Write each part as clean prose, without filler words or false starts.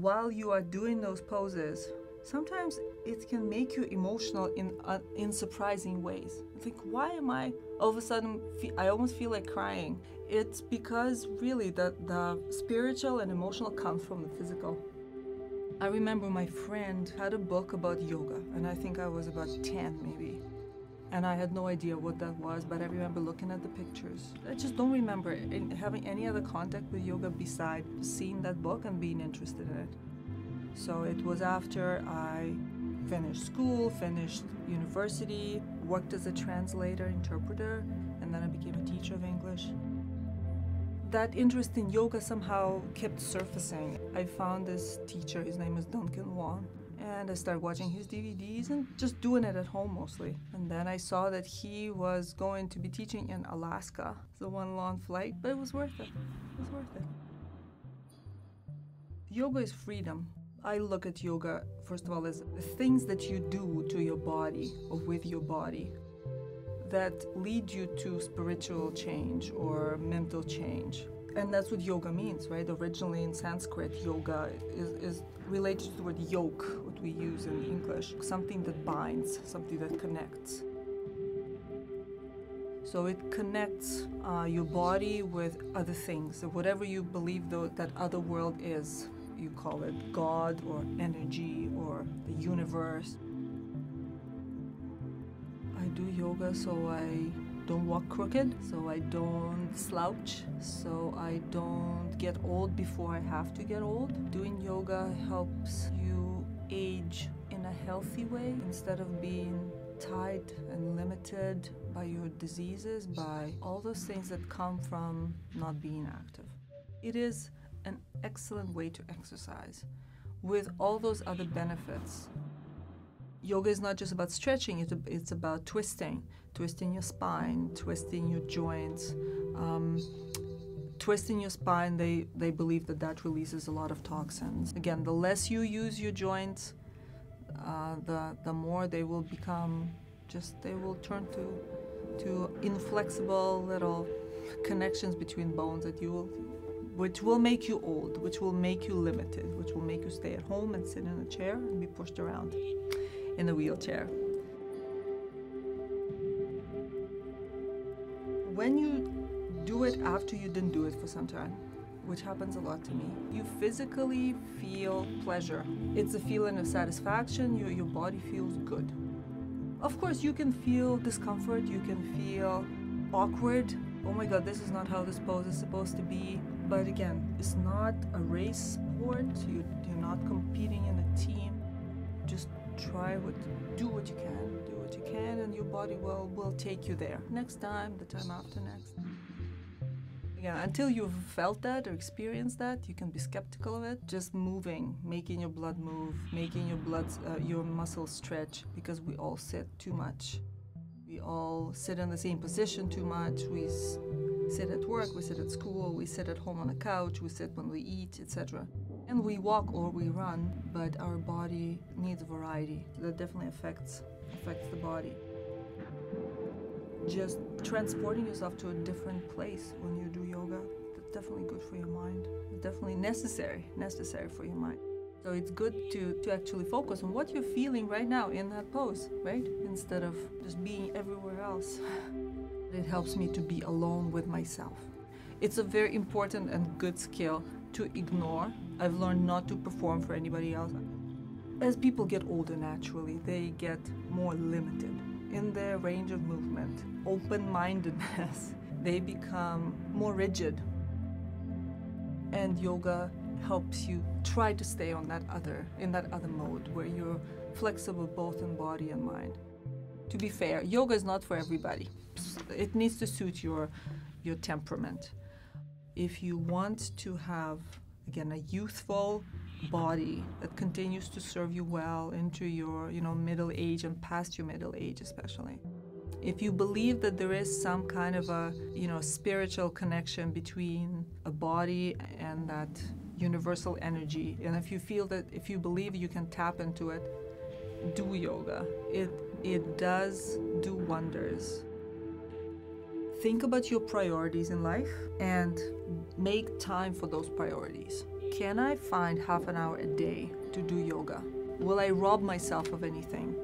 while you are doing those poses, sometimes it can make you emotional in surprising ways. I think, why am I all of a sudden, I almost feel like crying. It's because really the spiritual and emotional comes from the physical. I remember my friend had a book about yoga, and I think I was about 10 maybe. And I had no idea what that was, but I remember looking at the pictures. I just don't remember having any other contact with yoga besides seeing that book and being interested in it. So it was after I finished school, finished university, worked as a translator, interpreter, and then I became a teacher of English. That interest in yoga somehow kept surfacing. I found this teacher, his name is Duncan Wan, and I started watching his DVDs and just doing it at home mostly. And then I saw that he was going to be teaching in Alaska. It's a one-long flight, but it was worth it. It was worth it. Yoga is freedom. I look at yoga, first of all, as things that you do to your body or with your body that lead you to spiritual change or mental change. And that's what yoga means, right? Originally in Sanskrit, yoga is related to the word yoke, what we use in English, something that binds, something that connects. So it connects your body with other things. So whatever you believe that other world is, you call it God or energy or the universe. I do yoga so I don't walk crooked, so I don't slouch, so I don't get old before I have to get old. Doing yoga helps you age in a healthy way instead of being tied and limited by your diseases, by all those things that come from not being active. It is an excellent way to exercise with all those other benefits. Yoga is not just about stretching, it's about twisting your spine, twisting your joints. Twisting your spine, they believe that releases a lot of toxins. Again, the less you use your joints, the more they will become they will turn to inflexible little connections between bones which will make you old, which will make you limited, which will make you stay at home and sit in a chair and be pushed around in a wheelchair. When you do it after you didn't do it for some time, which happens a lot to me, you physically feel pleasure. It's a feeling of satisfaction, your body feels good. Of course, you can feel discomfort, you can feel awkward. Oh my God, this is not how this pose is supposed to be. But again, it's not a race sport. You're not competing in a team. Just do what you can, and your body will take you there. Next time, the time after next. Yeah, until you've felt that or experienced that, you can be skeptical of it. Just moving, making your blood move, making your muscles stretch, because we all sit too much. We all sit in the same position too much. We sit at work, we sit at school, we sit at home on the couch, we sit when we eat, etc. And we walk or we run, but our body needs variety. That definitely affects the body. Just transporting yourself to a different place when you do yoga, that's definitely good for your mind. It's definitely necessary for your mind. So it's good to actually focus on what you're feeling right now in that pose, right? Instead of just being everywhere else. It helps me to be alone with myself. It's a very important and good skill to ignore. I've learned not to perform for anybody else. As people get older naturally, they get more limited in their range of movement, open-mindedness. They become more rigid. And yoga helps you try to stay in that other mode where you're flexible both in body and mind. To be fair, yoga is not for everybody. It needs to suit your temperament. If you want to have, again, a youthful body that continues to serve you well into your middle age and past your middle age especially. If you believe that there is some kind of a spiritual connection between a body and that universal energy, and if you believe you can tap into it, do yoga. It does do wonders. Think about your priorities in life and make time for those priorities. Can I find half an hour a day to do yoga? Will I rob myself of anything?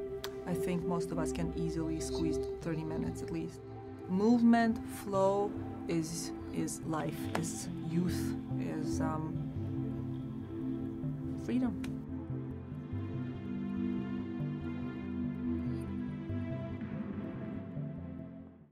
I think most of us can easily squeeze 30 minutes at least. Movement, flow is life, is youth, is freedom.